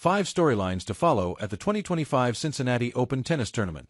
5 storylines to follow at the 2025 Cincinnati Open tennis tournament.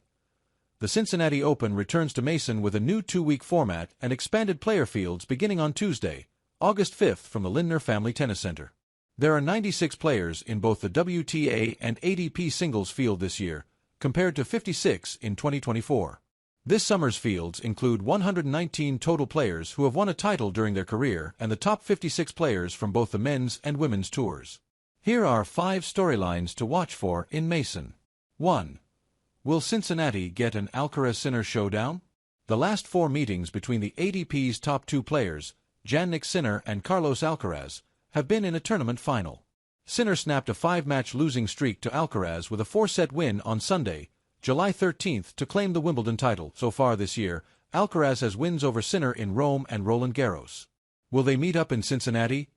The Cincinnati Open returns to Mason with a new 2-week format and expanded player fields beginning on Tuesday, August 5th from the Lindner Family Tennis Center. There are 96 players in both the WTA and ATP singles field this year, compared to 56 in 2024. This summer's fields include 119 total players who have won a title during their career and the top 56 players from both the men's and women's tours. Here are 5 storylines to watch for in Mason. 1. Will Cincinnati get an Alcaraz-Sinner showdown? The last 4 meetings between the ATP's top 2 players, Jannik Sinner and Carlos Alcaraz, have been in a tournament final. Sinner snapped a 5-match losing streak to Alcaraz with a 4-set win on Sunday, July 13th, to claim the Wimbledon title. So far this year, Alcaraz has wins over Sinner in Rome and Roland Garros. Will they meet up in Cincinnati?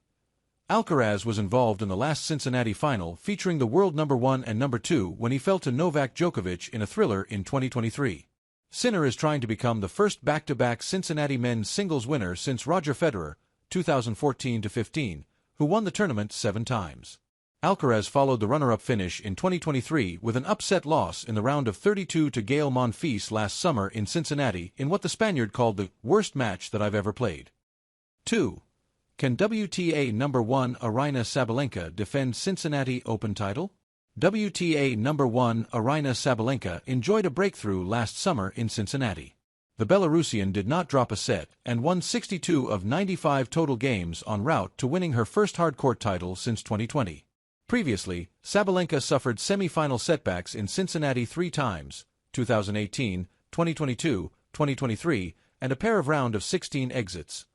Alcaraz was involved in the last Cincinnati final featuring the world number 1 and number 2 when he fell to Novak Djokovic in a thriller in 2023. Sinner is trying to become the first back-to-back Cincinnati men's singles winner since Roger Federer, 2014-15, who won the tournament 7 times. Alcaraz followed the runner-up finish in 2023 with an upset loss in the round of 32 to Gael Monfils last summer in Cincinnati in what the Spaniard called the worst match that I've ever played. 2. Can WTA number 1 Aryna Sabalenka defend Cincinnati Open title? WTA number 1 Aryna Sabalenka enjoyed a breakthrough last summer in Cincinnati. The Belarusian did not drop a set and won 62 of 95 total games en route to winning her first hardcourt title since 2020. Previously, Sabalenka suffered semi-final setbacks in Cincinnati 3 times, 2018, 2022, 2023, and a pair of round of 16 exits.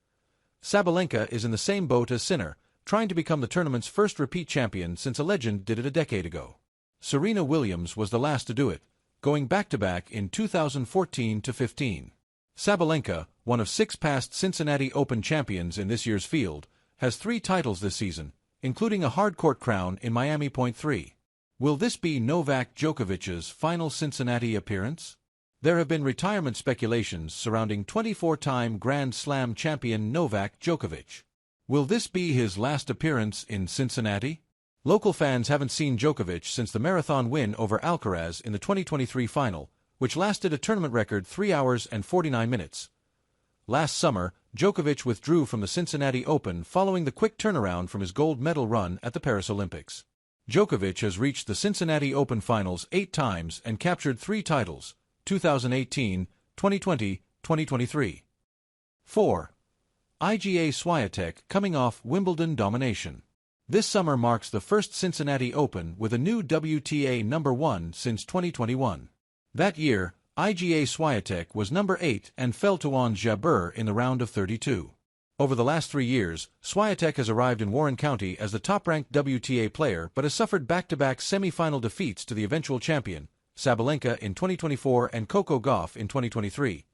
Sabalenka is in the same boat as Sinner, trying to become the tournament's first repeat champion since a legend did it a decade ago. Serena Williams was the last to do it, going back-to-back in 2014-15. Sabalenka, one of 6 past Cincinnati Open champions in this year's field, has 3 titles this season, including a hardcourt crown in Miami. 3. Will this be Novak Djokovic's final Cincinnati appearance? There have been retirement speculations surrounding 24-time Grand Slam champion Novak Djokovic. Will this be his last appearance in Cincinnati? Local fans haven't seen Djokovic since the marathon win over Alcaraz in the 2023 final, which lasted a tournament record 3 hours and 49 minutes. Last summer, Djokovic withdrew from the Cincinnati Open following the quick turnaround from his gold medal run at the Paris Olympics. Djokovic has reached the Cincinnati Open finals 8 times and captured 3 titles, 2018, 2020, 2023. 4. Iga Swiatek coming off Wimbledon domination. This summer marks the first Cincinnati Open with a new WTA number 1 since 2021. That year, Iga Swiatek was number 8 and fell to Ons Jabeur in the round of 32. Over the last 3 years, Swiatek has arrived in Warren County as the top-ranked WTA player but has suffered back-to-back semi-final defeats to the eventual champion, Sabalenka in 2024 and Coco Gauff in 2023.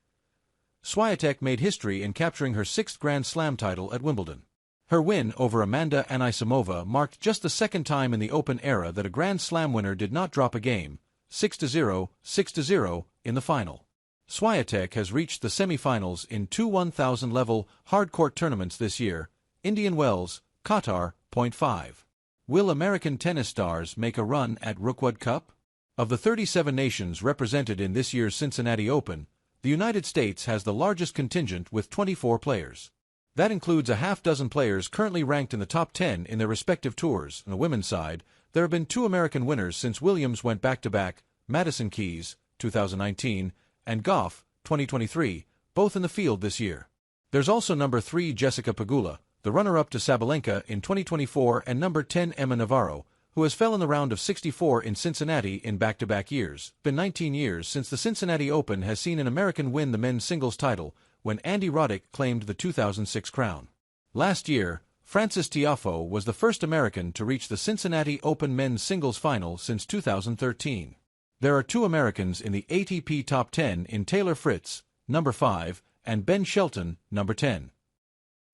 Swiatek made history in capturing her 6th Grand Slam title at Wimbledon. Her win over Amanda Anisimova marked just the 2nd time in the Open era that a Grand Slam winner did not drop a game, 6-0, 6-0, in the final. Swiatek has reached the semi-finals in 2 1,000-level hardcourt tournaments this year, Indian Wells, Qatar. 5. Will American tennis stars make a run at Rookwood Cup? Of the 37 nations represented in this year's Cincinnati Open, the United States has the largest contingent with 24 players. That includes a half-dozen players currently ranked in the top 10 in their respective tours. On the women's side, there have been 2 American winners since Williams went back-to-back, Madison Keys, 2019, and Gauff, 2023, both in the field this year. There's also number 3 Jessica Pegula, the runner-up to Sabalenka in 2024, and number 10 Emma Navarro, who has fell in the round of 64 in Cincinnati in back-to-back years. Been 19 years since the Cincinnati Open has seen an American win the men's singles title, when Andy Roddick claimed the 2006 crown. Last year, Frances Tiafoe was the first American to reach the Cincinnati Open men's singles final since 2013. There are 2 Americans in the ATP top 10 in Taylor Fritz, number 5, and Ben Shelton, number 10.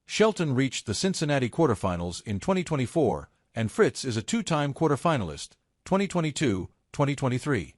Shelton reached the Cincinnati quarterfinals in 2024, and Fritz is a 2-time quarterfinalist, 2022, 2023.